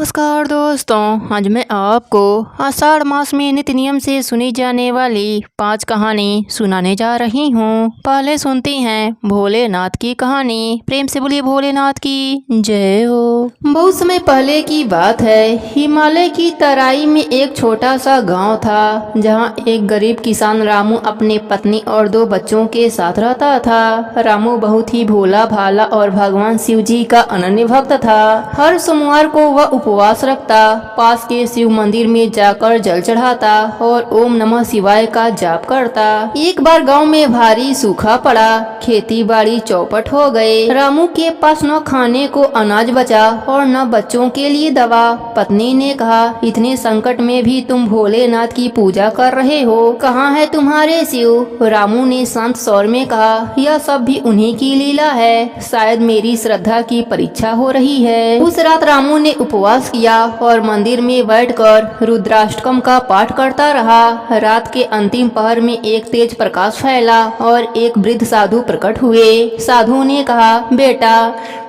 नमस्कार दोस्तों, आज मैं आपको आषाढ़ मास में नित्य नियम से सुनी जाने वाली 5 कहानी सुनाने जा रही हूँ। पहले सुनते हैं भोलेनाथ की कहानी। प्रेम से बोलिए भोलेनाथ की जय हो। बहुत समय पहले की बात है, हिमालय की तराई में एक छोटा सा गांव था, जहाँ एक गरीब किसान रामू अपने पत्नी और 2 बच्चों के साथ रहता था। रामू बहुत ही भोला भाला और भगवान शिव जी का अनन्य भक्त था। हर सोमवार को वह उपवास रखता, पास के शिव मंदिर में जाकर जल चढ़ाता और ओम नमः शिवाय का जाप करता। एक बार गांव में भारी सूखा पड़ा, खेती बाड़ी चौपट हो गए। रामू के पास न खाने को अनाज बचा और न बच्चों के लिए दवा। पत्नी ने कहा, इतने संकट में भी तुम भोलेनाथ की पूजा कर रहे हो, कहाँ है तुम्हारे शिव? रामू ने शांत स्वर में कहा, यह सब भी उन्हीं की लीला है, शायद मेरी श्रद्धा की परीक्षा हो रही है। उस रात रामू ने उपवास किया और मंदिर में बैठकर रुद्राष्टकम का पाठ करता रहा। रात के अंतिम पहर में एक तेज प्रकाश फैला और एक वृद्ध साधु प्रकट हुए। साधु ने कहा, बेटा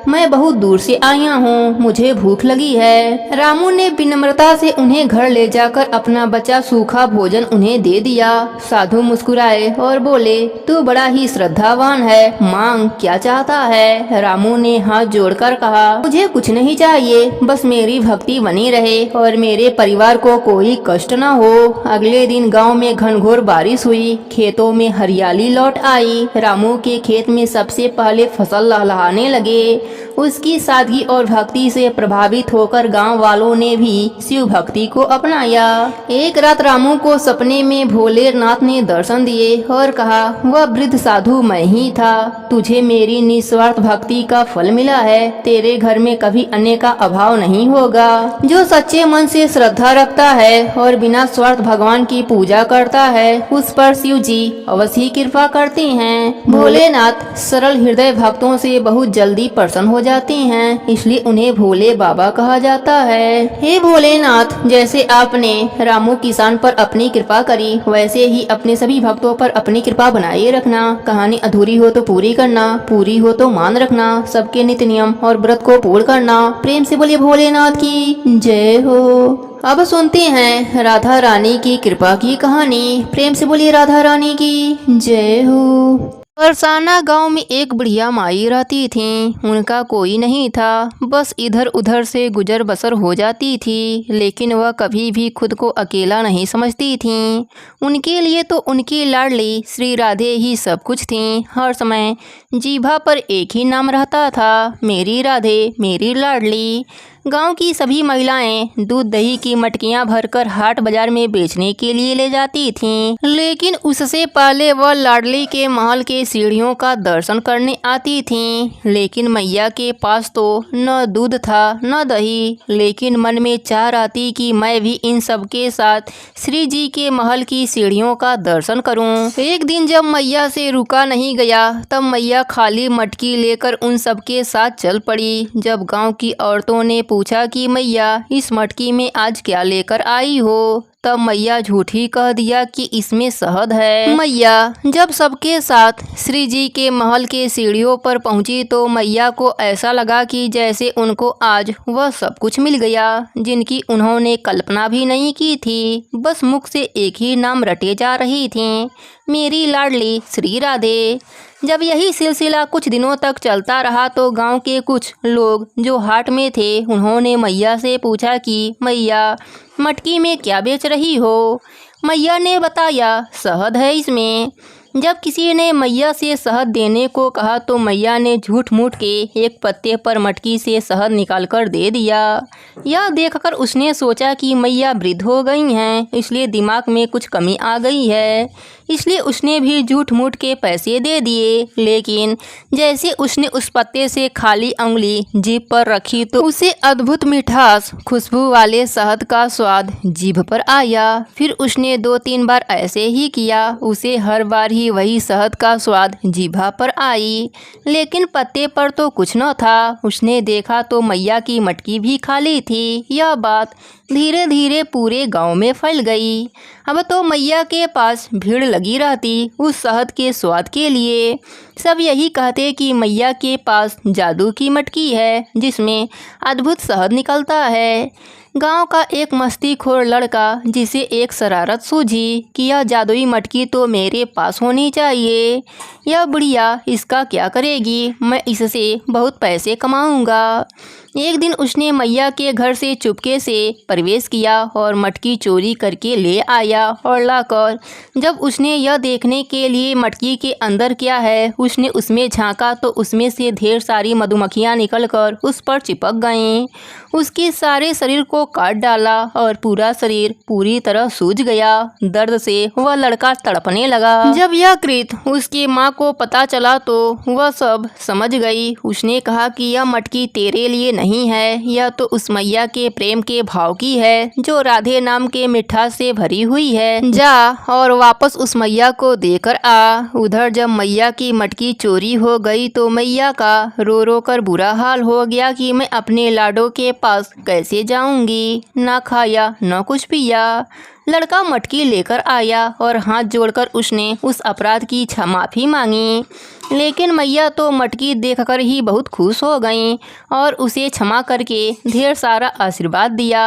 मैं बहुत दूर से आया हूँ, मुझे भूख लगी है। रामू ने विनम्रता से उन्हें घर ले जाकर अपना बचा सूखा भोजन उन्हें दे दिया। साधु मुस्कुराए और बोले, तू बड़ा ही श्रद्धावान है, मांग क्या चाहता है? रामू ने हाथ जोड़कर कहा, मुझे कुछ नहीं चाहिए, बस मेरी भक्ति बनी रहे और मेरे परिवार को कोई कष्ट न हो। अगले दिन गाँव में घनघोर बारिश हुई, खेतों में हरियाली लौट आई। रामू के खेत में सबसे पहले फसल लहलहाने लगे। उसकी सादगी और भक्ति से प्रभावित होकर गांव वालों ने भी शिव भक्ति को अपनाया। एक रात रामू को सपने में भोलेनाथ ने दर्शन दिए और कहा, वह वृद्ध साधु मैं ही था, तुझे मेरी निस्वार्थ भक्ति का फल मिला है। तेरे घर में कभी अन्न का अभाव नहीं होगा। जो सच्चे मन से श्रद्धा रखता है और बिना स्वार्थ भगवान की पूजा करता है, उस पर शिव जी अवश्य ही कृपा करते हैं। भोलेनाथ सरल हृदय भक्तों से बहुत जल्दी प्रसन्न हो जाते हैं, इसलिए उन्हें भोले बाबा कहा जाता है। हे भोलेनाथ, जैसे आपने रामू किसान पर अपनी कृपा करी, वैसे ही अपने सभी भक्तों पर अपनी कृपा बनाए रखना। कहानी अधूरी हो तो पूरी करना, पूरी हो तो मान रखना। सबके नित्य नियम और व्रत को पूर्ण करना। प्रेम से बोलिए भोलेनाथ की जय हो। अब सुनते हैं राधा रानी की कृपा की कहानी। प्रेम से बोलिए राधा रानी की जय हो। बरसाना गांव में एक बुढ़िया माई रहती थी। उनका कोई नहीं था, बस इधर उधर से गुजर बसर हो जाती थी, लेकिन वह कभी भी खुद को अकेला नहीं समझती थी। उनके लिए तो उनकी लाडली श्री राधे ही सब कुछ थी। हर समय जीभा पर एक ही नाम रहता था, मेरी राधे, मेरी लाडली। गांव की सभी महिलाएं दूध दही की मटकियां भरकर हाट बाजार में बेचने के लिए ले जाती थीं, लेकिन उससे पहले वह लाडली के महल के सीढ़ियों का दर्शन करने आती थीं। लेकिन मैया के पास तो न दूध था न दही, लेकिन मन में चाह आती कि मैं भी इन सब के साथ श्री जी के महल की सीढ़ियों का दर्शन करूं। एक दिन जब मैया से रुका नहीं गया, तब मैया खाली मटकी लेकर उन सब के साथ चल पड़ी। जब गाँव की औरतों ने पूछा कि मैया इस मटकी में आज क्या लेकर आई हो, तब मैया झूठी कह दिया कि इसमें शहद है। मैया जब सबके साथ श्री जी के महल के सीढ़ियों पर पहुंची तो मैया को ऐसा लगा कि जैसे उनको आज वह सब कुछ मिल गया, जिनकी उन्होंने कल्पना भी नहीं की थी। बस मुख से एक ही नाम रटे जा रही थी, मेरी लाडली श्री राधे। जब यही सिलसिला कुछ दिनों तक चलता रहा तो गांव के कुछ लोग जो हाट में थे, उन्होंने मैया से पूछा कि मैया मटकी में क्या बेच रही हो? मैया ने बताया, शहद है इसमें। जब किसी ने मैया से शहद देने को कहा तो मैया ने झूठ मूठ के एक पत्ते पर मटकी से शहद निकालकर दे दिया। यह देखकर उसने सोचा कि मैया वृद्ध हो गई हैं, इसलिए दिमाग में कुछ कमी आ गई है, इसलिए उसने भी झूठ मूठ के पैसे दे दिए। लेकिन जैसे उसने उस पत्ते से खाली उंगली जीभ पर रखी तो उसे अद्भुत मिठास खुशबू वाले शहद का स्वाद जीभ पर आया। फिर उसने 2-3 बार ऐसे ही किया, उसे हर बार ही वही शहद का स्वाद जीभा पर आई, लेकिन पत्ते पर तो कुछ न था। उसने देखा तो मैया की मटकी भी खाली थी। यह बात धीरे धीरे पूरे गांव में फैल गई। अब तो मैया के पास भीड़ लगी रहती उस शहद के स्वाद के लिए। सब यही कहते कि मैया के पास जादू की मटकी है जिसमें अद्भुत शहद निकलता है। गांव का एक मस्तीखोर लड़का जिसे एक शरारत सूझी कि यह जादुई मटकी तो मेरे पास होनी चाहिए। यह बुढ़िया इसका क्या करेगी, मैं इससे बहुत पैसे कमाऊंगा। एक दिन उसने मैया के घर से चुपके से प्रवेश किया और मटकी चोरी करके ले आया और लाकर जब उसने यह देखने के लिए मटकी के अंदर क्या है उसने उसमें झांका तो उसमें से ढेर सारी मधुमक्खियां निकलकर उस पर चिपक गईं। उसके सारे शरीर को काट डाला और पूरा शरीर पूरी तरह सूज गया। दर्द से वह लड़का तड़पने लगा। जब यह कृत्य उसकी माँ को पता चला तो वह सब समझ गई। उसने कहा कि यह मटकी तेरे लिए नहीं है, यह तो उस मैया के प्रेम के भाव की है जो राधे नाम के मिठास से भरी हुई है। जा और वापस उस मैया को देकर आ। उधर जब मैया की मटकी चोरी हो गई तो मैया का रो रो कर बुरा हाल हो गया कि मैं अपने लाडो के पास कैसे जाऊंगी। ना खाया न कुछ पिया। लड़का मटकी लेकर आया और हाथ जोड़कर उसने उस अपराध की माफ़ी मांगी। लेकिन मैया तो मटकी देखकर ही बहुत खुश हो गईं और उसे क्षमा करके ढेर सारा आशीर्वाद दिया।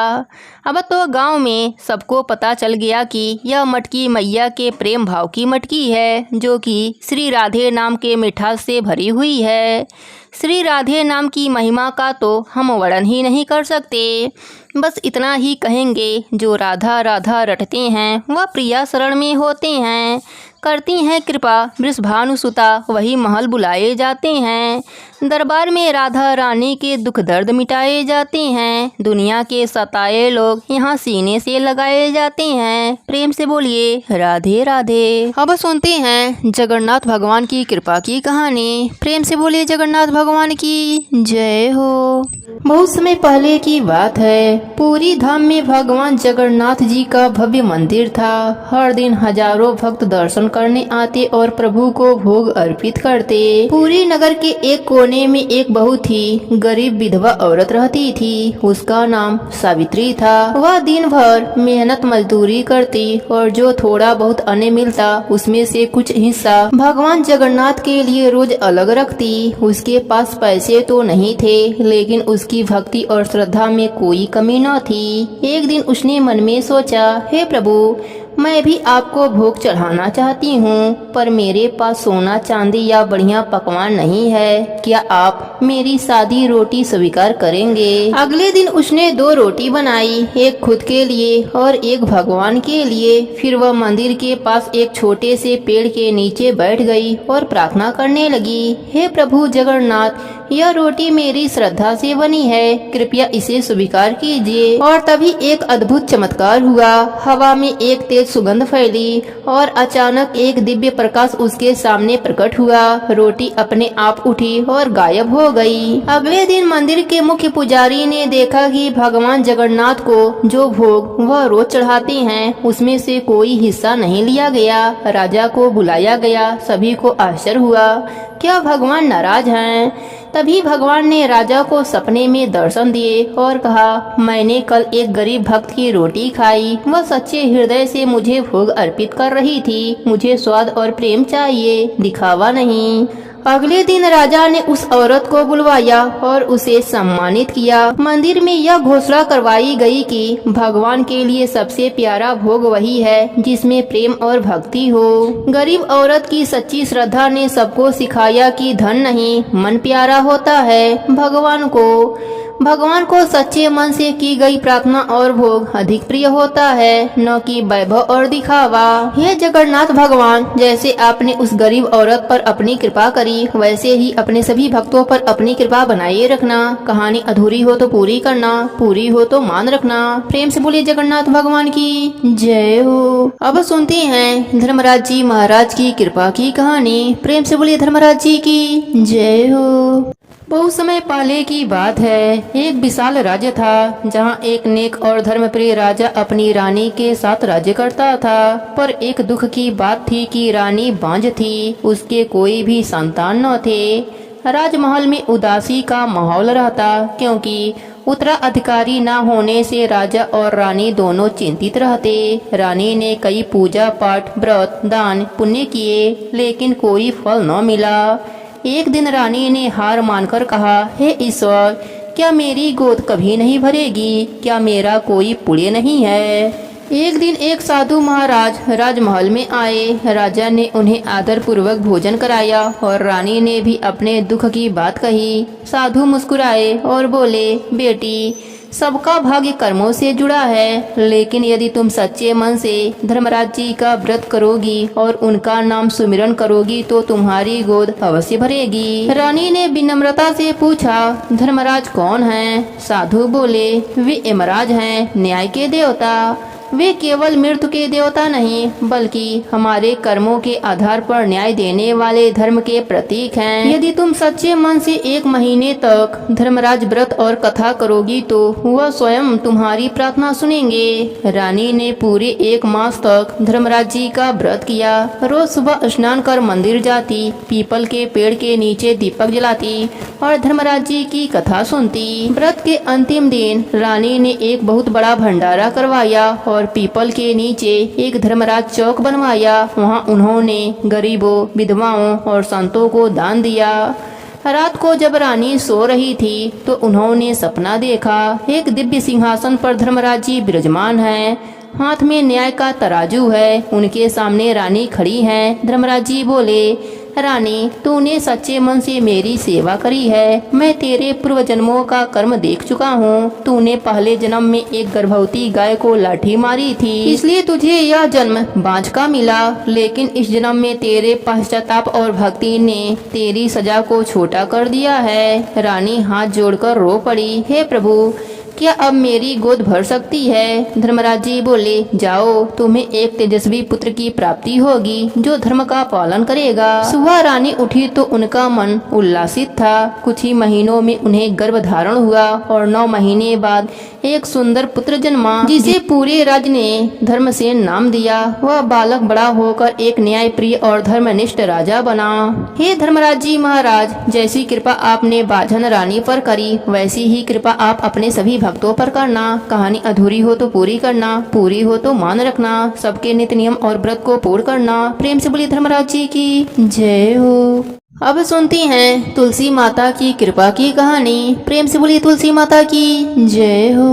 अब तो गांव में सबको पता चल गया कि यह मटकी मैया के प्रेम भाव की मटकी है जो कि श्री राधे नाम के मिठास से भरी हुई है। श्री राधे नाम की महिमा का तो हम वर्णन ही नहीं कर सकते। बस इतना ही कहेंगे, जो राधा राधा रटते हैं वह प्रिया शरण में होते हैं। करती हैं कृपा वृषभानुसुता वही महल बुलाए जाते हैं। दरबार में राधा रानी के दुख दर्द मिटाए जाते हैं। दुनिया के सताए लोग यहाँ सीने से लगाए जाते हैं। प्रेम से बोलिए राधे राधे। अब सुनते हैं जगन्नाथ भगवान की कृपा की कहानी। प्रेम से बोलिए जगन्नाथ भगवान की जय हो। बहुत समय पहले की बात है। पूरी धाम में भगवान जगन्नाथ जी का भव्य मंदिर था। हर दिन हजारों भक्त दर्शन करने आते और प्रभु को भोग अर्पित करते। पूरी नगर के एक कोने में एक बहुत ही गरीब विधवा औरत रहती थी। उसका नाम सावित्री था। वह दिन भर मेहनत मजदूरी करती और जो थोड़ा बहुत अन्न मिलता उसमें से कुछ हिस्सा भगवान जगन्नाथ के लिए रोज अलग रखती। उसके पास पैसे तो नहीं थे लेकिन उसकी भक्ति और श्रद्धा में कोई कमी न थी। एक दिन उसने मन में सोचा, हे प्रभु, मैं भी आपको भोग चढ़ाना चाहती हूँ पर मेरे पास सोना चांदी या बढ़िया पकवान नहीं है। क्या आप मेरी सादी रोटी स्वीकार करेंगे? अगले दिन उसने 2 रोटी बनाई, एक खुद के लिए और एक भगवान के लिए। फिर वह मंदिर के पास एक छोटे से पेड़ के नीचे बैठ गई और प्रार्थना करने लगी, हे प्रभु जगन्नाथ, यह रोटी मेरी श्रद्धा से बनी है, कृपया इसे स्वीकार कीजिए। और तभी एक अद्भुत चमत्कार हुआ। हवा में एक तेज सुगंध फैली और अचानक एक दिव्य प्रकाश उसके सामने प्रकट हुआ। रोटी अपने आप उठी और गायब हो गई। अगले दिन मंदिर के मुख्य पुजारी ने देखा कि भगवान जगन्नाथ को जो भोग वह रोज चढ़ाते हैं उसमें से कोई हिस्सा नहीं लिया गया। राजा को बुलाया गया। सभी को आश्चर्य हुआ, क्या भगवान नाराज हैं? तभी भगवान ने राजा को सपने में दर्शन दिए और कहा, मैंने कल एक गरीब भक्त की रोटी खाई। वह सच्चे हृदय से मुझे भोग अर्पित कर रही थी। मुझे स्वाद और प्रेम चाहिए, दिखावा नहीं। अगले दिन राजा ने उस औरत को बुलवाया और उसे सम्मानित किया। मंदिर में यह घोषणा करवाई गई कि भगवान के लिए सबसे प्यारा भोग वही है जिसमें प्रेम और भक्ति हो। गरीब औरत की सच्ची श्रद्धा ने सबको सिखाया कि धन नहीं, मन प्यारा होता है। भगवान को सच्चे मन से की गई प्रार्थना और भोग अधिक प्रिय होता है, न कि वैभव और दिखावा। हे जगन्नाथ भगवान, जैसे आपने उस गरीब औरत पर अपनी कृपा करी वैसे ही अपने सभी भक्तों पर अपनी कृपा बनाए रखना। कहानी अधूरी हो तो पूरी करना, पूरी हो तो मान रखना। प्रेम से बोलिए जगन्नाथ भगवान की जय हो। अब सुनते हैं धर्मराज जी महाराज की कृपा की कहानी। प्रेम से बोलिए धर्मराज जी की जय हो। बहुत समय पहले की बात है। एक विशाल राज्य था जहाँ एक नेक और धर्मप्रिय राजा अपनी रानी के साथ राज्य करता था। पर एक दुख की बात थी कि रानी बांझ थी, उसके कोई भी संतान न थे। राजमहल में उदासी का माहौल रहता क्योंकि उत्तराधिकारी न होने से राजा और रानी दोनों चिंतित रहते। रानी ने कई पूजा पाठ, व्रत, दान, पुण्य किए, लेकिन कोई फल न मिला। एक दिन रानी ने हार मानकर कहा, हे ईश्वर, क्या मेरी गोद कभी नहीं भरेगी? क्या मेरा कोई पुण्य नहीं है? एक दिन एक साधु महाराज राजमहल में आए। राजा ने उन्हें आदर पूर्वक भोजन कराया और रानी ने भी अपने दुख की बात कही। साधु मुस्कुराए और बोले, बेटी, सबका भाग्य कर्मों से जुड़ा है, लेकिन यदि तुम सच्चे मन से धर्मराज जी का व्रत करोगी और उनका नाम सुमिरन करोगी तो तुम्हारी गोद अवश्य भरेगी। रानी ने विनम्रता से पूछा, धर्मराज कौन हैं? साधु बोले, वे यमराज हैं, न्याय के देवता। वे केवल मृत्यु के देवता नहीं, बल्कि हमारे कर्मों के आधार पर न्याय देने वाले धर्म के प्रतीक हैं। यदि तुम सच्चे मन से 1 महीने तक धर्मराज व्रत और कथा करोगी तो वह स्वयं तुम्हारी प्रार्थना सुनेंगे। रानी ने पूरे 1 मास तक धर्मराज जी का व्रत किया। रोज सुबह स्नान कर मंदिर जाती, पीपल के पेड़ के नीचे दीपक जलाती और धर्मराज जी की कथा सुनती। व्रत के अंतिम दिन रानी ने एक बहुत बड़ा भंडारा करवाया और पीपल के नीचे एक धर्मराज चौक बनवाया। वहाँ उन्होंने गरीबों, विधवाओं और संतों को दान दिया। रात को जब रानी सो रही थी तो उन्होंने सपना देखा। एक दिव्य सिंहासन पर धर्मराज जी विराजमान हैं, हाथ में न्याय का तराजू है, उनके सामने रानी खड़ी हैं। धर्मराज जी बोले, रानी, तूने सच्चे मन से मेरी सेवा करी है। मैं तेरे पूर्व जन्मों का कर्म देख चुका हूँ। तूने पहले जन्म में एक गर्भवती गाय को लाठी मारी थी, इसलिए तुझे यह जन्म बांझ का मिला। लेकिन इस जन्म में तेरे पश्चाताप और भक्ति ने तेरी सजा को छोटा कर दिया है। रानी हाथ जोड़कर रो पड़ी, हे प्रभु, क्या अब मेरी गोद भर सकती है? धर्मराज जी बोले, जाओ, तुम्हें एक तेजस्वी पुत्र की प्राप्ति होगी जो धर्म का पालन करेगा। सुबह रानी उठी तो उनका मन उल्लासित था। कुछ ही महीनों में उन्हें गर्भ धारण हुआ और 9 महीने बाद एक सुंदर पुत्र जन्मा, जिसे पूरे राज्य ने धर्मसेन नाम दिया। वह बालक बड़ा होकर एक न्यायप्रिय और धर्मनिष्ठ राजा बना। हे धर्मराज जी महाराज, जैसी कृपा आपने बाझन रानी पर करी, वैसी ही कृपा आप अपने सभी भक्तों पर करना। कहानी अधूरी हो तो पूरी करना, पूरी हो तो मान रखना। सबके नित्य नियम और व्रत को पूर्ण करना। प्रेम से बोलिए धर्मराज जी की जय हो। अब सुनती हैं तुलसी माता की कृपा की कहानी। प्रेम से बोलिए तुलसी माता की जय हो।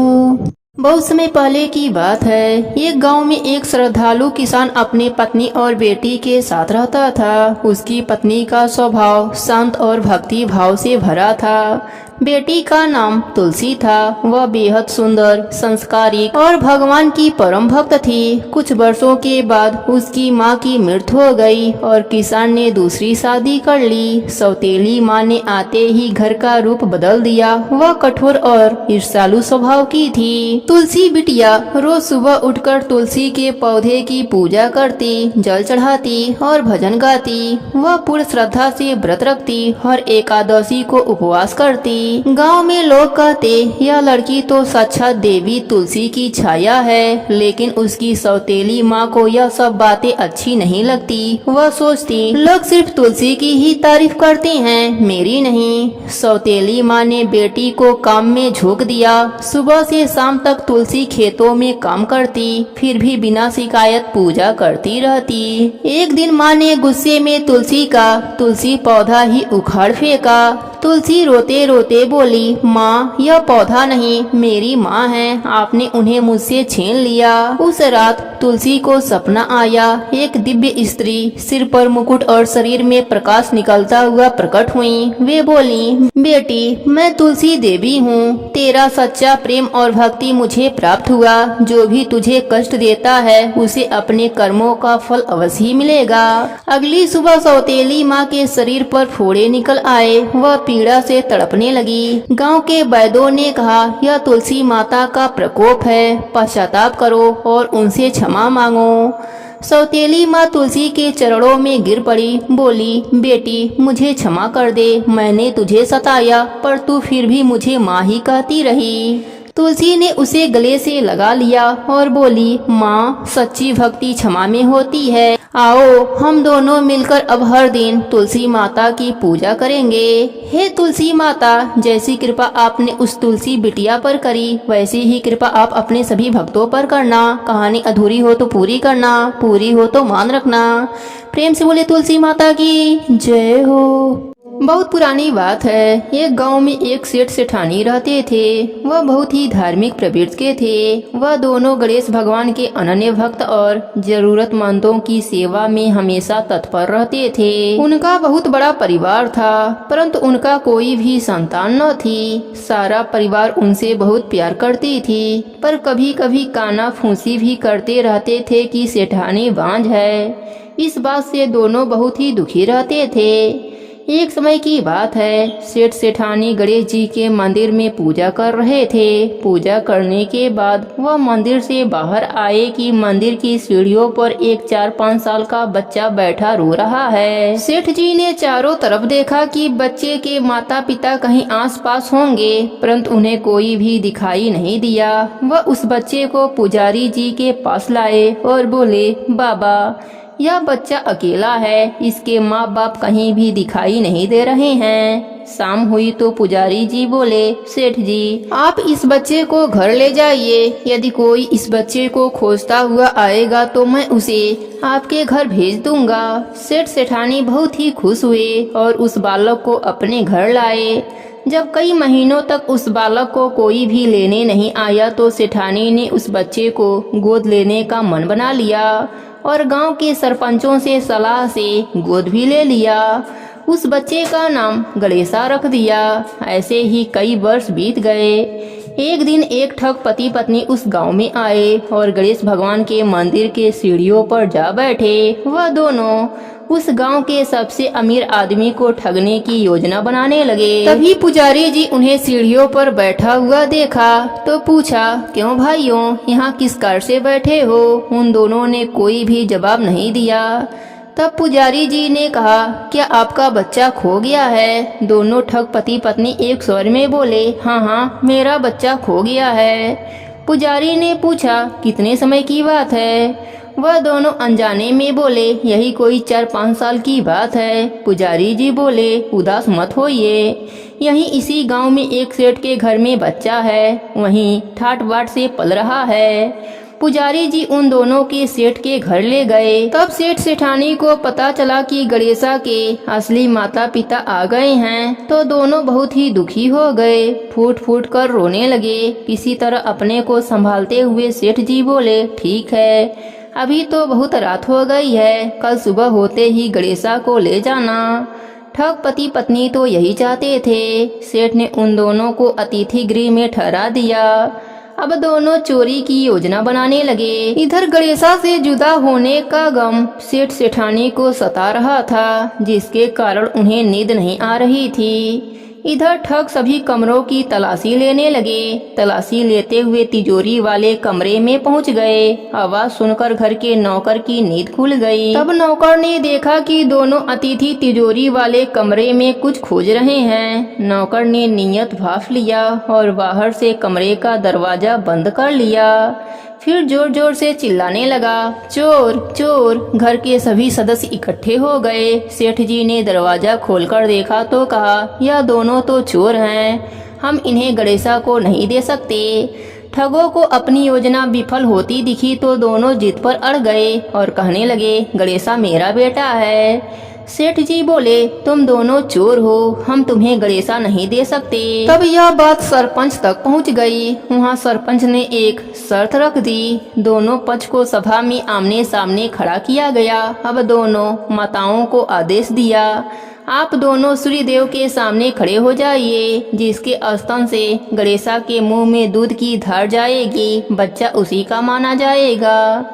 बहुत समय पहले की बात है। एक गांव में एक श्रद्धालु किसान अपनी पत्नी और बेटी के साथ रहता था। उसकी पत्नी का स्वभाव शांत और भक्ति भाव से भरा था। बेटी का नाम तुलसी था। वह बेहद सुंदर, संस्कारी और भगवान की परम भक्त थी। कुछ वर्षों के बाद उसकी माँ की मृत्यु हो गई और किसान ने दूसरी शादी कर ली। सौतेली माँ ने आते ही घर का रूप बदल दिया। वह कठोर और ईर्ष्यालु स्वभाव की थी। तुलसी बिटिया रोज सुबह उठकर तुलसी के पौधे की पूजा करती, जल चढ़ाती और भजन गाती। वह पूर्ण श्रद्धा से व्रत रखती, हर एकादशी को उपवास करती। गांव में लोग कहते, यह लड़की तो साक्षात देवी तुलसी की छाया है। लेकिन उसकी सौतेली माँ को यह सब बातें अच्छी नहीं लगती। वह सोचती, लोग सिर्फ तुलसी की ही तारीफ करते हैं, मेरी नहीं। सौतेली माँ ने बेटी को काम में झोंक दिया। सुबह से शाम तक तुलसी खेतों में काम करती, फिर भी बिना शिकायत पूजा करती रहती। एक दिन माँ ने गुस्से में तुलसी पौधा ही उखाड़ फेंका। तुलसी रोते रोते बोली, माँ, यह पौधा नहीं, मेरी माँ है, आपने उन्हें मुझसे छीन लिया। उस रात तुलसी को सपना आया। एक दिव्य स्त्री सिर पर मुकुट और शरीर में प्रकाश निकलता हुआ प्रकट हुई। वे बोली, बेटी, मैं तुलसी देवी हूँ। तेरा सच्चा प्रेम और भक्ति मुझे प्राप्त हुआ। जो भी तुझे कष्ट देता है उसे अपने कर्मों का फल अवश्य ही मिलेगा। अगली सुबह सौतेली माँ के शरीर पर फोड़े निकल आए। वह पीड़ा से तड़पने लगी। गांव के वैद्यों ने कहा, यह तुलसी माता का प्रकोप है, पश्चाताप करो और उनसे क्षमा मांगो। सौतेली माँ तुलसी के चरणों में गिर पड़ी, बोली, बेटी, मुझे क्षमा कर दे। मैंने तुझे सताया पर तू फिर भी मुझे माँ ही कहती रही। तुलसी ने उसे गले से लगा लिया और बोली, माँ, सच्ची भक्ति क्षमा में होती है। आओ हम दोनों मिलकर अब हर दिन तुलसी माता की पूजा करेंगे। हे तुलसी माता, जैसी कृपा आपने उस तुलसी बिटिया पर करी, वैसी ही कृपा आप अपने सभी भक्तों पर करना। कहानी अधूरी हो तो पूरी करना, पूरी हो तो मान रखना। प्रेम से बोले तुलसी माता की जय हो। बहुत पुरानी बात है। एक गांव में एक सेठ सेठानी रहते थे। वह बहुत ही धार्मिक प्रवृत्ति के थे। वह दोनों गणेश भगवान के अनन्य भक्त और जरूरतमंदों की सेवा में हमेशा तत्पर रहते थे। उनका बहुत बड़ा परिवार था, परंतु उनका कोई भी संतान न थी। सारा परिवार उनसे बहुत प्यार करती थी, पर कभी कभी काना फूसी भी करते रहते थे कि सेठानी बांझ है। इस बात से दोनों बहुत ही दुखी रहते थे। एक समय की बात है, सेठ सेठानी गणेश जी के मंदिर में पूजा कर रहे थे। पूजा करने के बाद वह मंदिर से बाहर आए कि मंदिर की सीढ़ियों पर एक 4-5 साल का बच्चा बैठा रो रहा है। सेठ जी ने चारों तरफ देखा कि बच्चे के माता पिता कहीं आसपास होंगे, परंतु उन्हें कोई भी दिखाई नहीं दिया। वह उस बच्चे को पुजारी जी के पास लाए और बोले, बाबा, यह बच्चा अकेला है, इसके माँ बाप कहीं भी दिखाई नहीं दे रहे हैं। शाम हुई तो पुजारी जी बोले, सेठ जी, आप इस बच्चे को घर ले जाइए। यदि कोई इस बच्चे को खोजता हुआ आएगा तो मैं उसे आपके घर भेज दूंगा। सेठ सेठानी बहुत ही खुश हुए और उस बालक को अपने घर लाए। जब कई महीनों तक उस बालक को कोई भी लेने नहीं आया तो सेठानी ने उस बच्चे को गोद लेने का मन बना लिया और गांव के सरपंचों से सलाह से गोद भी ले लिया। उस बच्चे का नाम गणेशा रख दिया। ऐसे ही कई वर्ष बीत गए। एक दिन एक ठग पति पत्नी उस गांव में आए और गणेश भगवान के मंदिर के सीढ़ियों पर जा बैठे। वह दोनों उस गांव के सबसे अमीर आदमी को ठगने की योजना बनाने लगे। तभी पुजारी जी उन्हें सीढ़ियों पर बैठा हुआ देखा तो पूछा, क्यों भाइयों, यहाँ किस कार से बैठे हो? उन दोनों ने कोई भी जवाब नहीं दिया। तब पुजारी जी ने कहा, क्या आपका बच्चा खो गया है? दोनों ठग पति पत्नी एक स्वर में बोले, हाँ हाँ, मेरा बच्चा खो गया है। पुजारी ने पूछा, कितने समय की बात है? वह दोनों अनजाने में बोले, यही कोई 4-5 साल की बात है। पुजारी जी बोले, उदास मत होइए, यहीं इसी गांव में एक सेठ के घर में बच्चा है, वहीं ठाट बाट से पल रहा है। पुजारी जी उन दोनों के सेठ के घर ले गए। तब सेठ सेठानी को पता चला कि गणेशा के असली माता पिता आ गए हैं, तो दोनों बहुत ही दुखी हो गए, फूट फूट कर रोने लगे। किसी तरह अपने को संभालते हुए सेठ जी बोले, ठीक है, अभी तो बहुत रात हो गई है, कल सुबह होते ही गणेशा को ले जाना। ठग पति पत्नी तो यही चाहते थे। सेठ ने उन दोनों को अतिथि गृह में ठहरा दिया। अब दोनों चोरी की योजना बनाने लगे। इधर गणेशा से जुदा होने का गम सेठ सेठानी को सता रहा था, जिसके कारण उन्हें नींद नहीं आ रही थी। इधर ठग सभी कमरों की तलाशी लेने लगे। तलाशी लेते हुए तिजोरी वाले कमरे में पहुंच गए। आवाज सुनकर घर के नौकर की नींद खुल गई। तब नौकर ने देखा कि दोनों अतिथि तिजोरी वाले कमरे में कुछ खोज रहे हैं। नौकर ने नियत भांप लिया और बाहर से कमरे का दरवाजा बंद कर लिया। फिर जोर जोर से चिल्लाने लगा, चोर चोर। घर के सभी सदस्य इकट्ठे हो गए। सेठ जी ने दरवाजा खोलकर देखा तो कहा, यह दोनों तो चोर हैं, हम इन्हें गणेशा को नहीं दे सकते। ठगों को अपनी योजना विफल होती दिखी तो दोनों जिद पर अड़ गए और कहने लगे, गणेशा मेरा बेटा है। सेठ जी बोले, तुम दोनों चोर हो, हम तुम्हें गणेशा नहीं दे सकते। तब यह बात सरपंच तक पहुंच गई। वहां सरपंच ने एक शर्त रख दी। दोनों पक्ष को सभा में आमने सामने खड़ा किया गया। अब दोनों माताओं को आदेश दिया, आप दोनों सूर्यदेव के सामने खड़े हो जाइए। जिसके स्तन से गणेशा के मुंह में दूध की धार जाएगी, बच्चा उसी का माना जाएगा।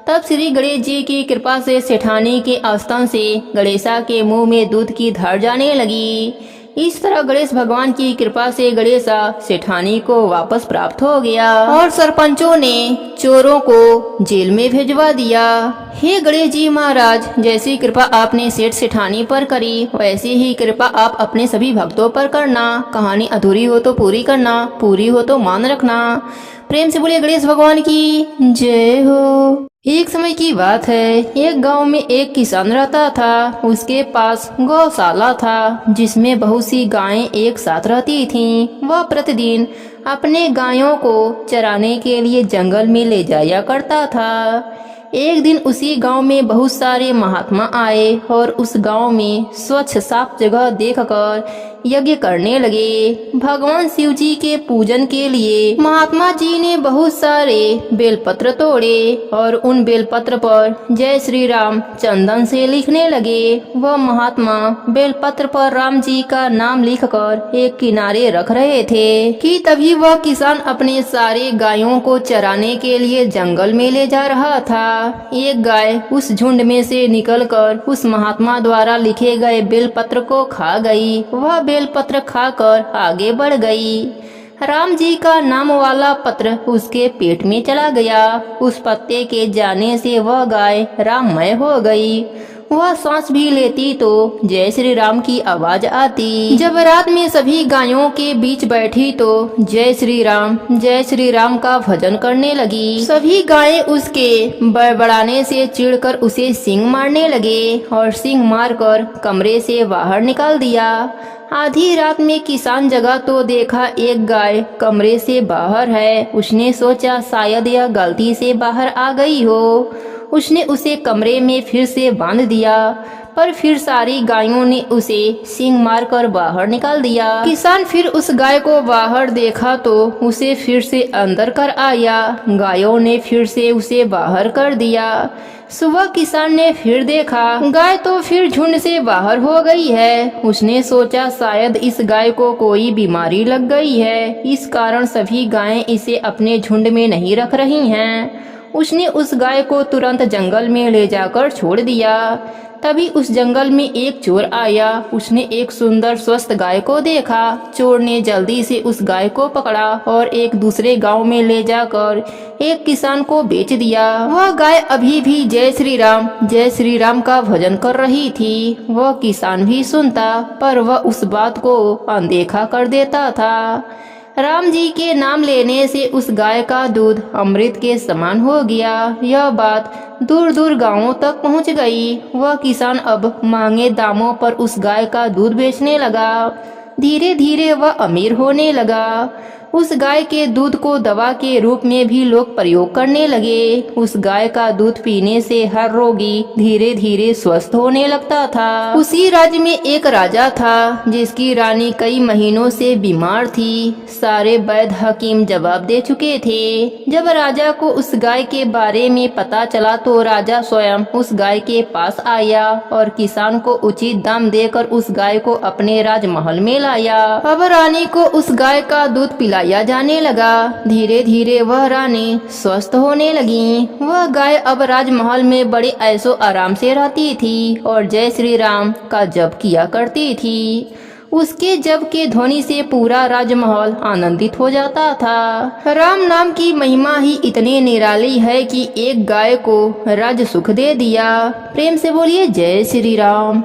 तब श्री गणेश जी की कृपा से सेठानी के स्तन से गणेशा के मुंह में दूध की धार जाने लगी। इस तरह गणेश भगवान की कृपा से गणेशा सेठानी को वापस प्राप्त हो गया और सरपंचों ने चोरों को जेल में भिजवा दिया। हे गणेश जी महाराज, जैसी कृपा आपने सेठ सेठानी पर करी वैसी ही कृपा आप अपने सभी भक्तों पर करना। कहानी अधूरी हो तो पूरी करना, पूरी हो तो मान रखना। प्रेम से बोलिए गणेश भगवान की जय हो। एक समय की बात है, एक गांव में एक किसान रहता था। उसके पास गौशाला था जिसमें बहुत सी गायें एक साथ रहती थीं। वह प्रतिदिन अपने गायों को चराने के लिए जंगल में ले जाया करता था। एक दिन उसी गांव में बहुत सारे महात्मा आए और उस गांव में स्वच्छ साफ जगह देखकर यज्ञ करने लगे। भगवान शिव जी के पूजन के लिए महात्मा जी ने बहुत सारे बेलपत्र तोड़े और उन बेलपत्र पर जय श्री राम चंदन से लिखने लगे। वह महात्मा बेलपत्र पर राम जी का नाम लिखकर एक किनारे रख रहे थे कि तभी वह किसान अपने सारे गायों को चराने के लिए जंगल में ले जा रहा था। एक गाय उस झुंड में से निकलकर उस महात्मा द्वारा लिखे गए बेलपत्र को खा गई। वह बेलपत्र खाकर आगे बढ़ गई। राम जी का नाम वाला पत्र उसके पेट में चला गया। उस पत्ते के जाने से वह गाय राममय हो गई। वह सांस भी लेती तो जय श्री राम की आवाज आती। जब रात में सभी गायों के बीच बैठी तो जय श्री राम का भजन करने लगी। सभी गायें उसके बड़बड़ाने से चिढ़कर उसे सींग मारने लगे और सींग मारकर कमरे से बाहर निकाल दिया। आधी रात में किसान जगा तो देखा एक गाय कमरे से बाहर है। उसने सोचा शायद यह गलती से बाहर आ गई हो। उसने उसे कमरे में फिर से बांध दिया, पर फिर सारी गायों ने उसे सींग मारकर बाहर निकाल दिया। किसान फिर उस गाय को बाहर देखा तो उसे फिर से अंदर कर आया। गायों ने फिर से उसे बाहर कर दिया। सुबह किसान ने फिर देखा गाय तो फिर झुंड से बाहर हो गई है। उसने सोचा शायद इस गाय को कोई बीमारी लग गई है, इस कारण सभी गायें इसे अपने झुंड में नहीं रख रही हैं। उसने उस गाय को तुरंत जंगल में ले जाकर छोड़ दिया। तभी उस जंगल में एक चोर आया। उसने एक सुंदर स्वस्थ गाय को देखा। चोर ने जल्दी से उस गाय को पकड़ा और एक दूसरे गांव में ले जाकर एक किसान को बेच दिया। वह गाय अभी भी जय श्री राम का भजन कर रही थी। वह किसान भी सुनता, पर वह उस बात को अनदेखा कर देता था। राम जी के नाम लेने से उस गाय का दूध अमृत के समान हो गया। यह बात दूर दूर गांवों तक पहुंच गई। वह किसान अब महंगे दामों पर उस गाय का दूध बेचने लगा। धीरे धीरे वह अमीर होने लगा। उस गाय के दूध को दवा के रूप में भी लोग प्रयोग करने लगे। उस गाय का दूध पीने से हर रोगी धीरे धीरे स्वस्थ होने लगता था। उसी राज्य में एक राजा था जिसकी रानी कई महीनों से बीमार थी। सारे वैद्य हकीम जवाब दे चुके थे। जब राजा को उस गाय के बारे में पता चला तो राजा स्वयं उस गाय के पास आया और किसान को उचित दाम देकर उस गाय को अपने राजमहल में लाया। अब रानी को उस गाय का दूध पिलाया जाने लगा। धीरे धीरे वह रानी स्वस्थ होने लगी। वह गाय अब राजमहल में बड़े ऐशो आराम से रहती थी और जय श्री राम का जप किया करती थी। उसके जप के ध्वनि से पूरा राजमहल आनंदित हो जाता था। राम नाम की महिमा ही इतनी निराली है कि एक गाय को राज सुख दे दिया। प्रेम से बोलिए जय श्री राम।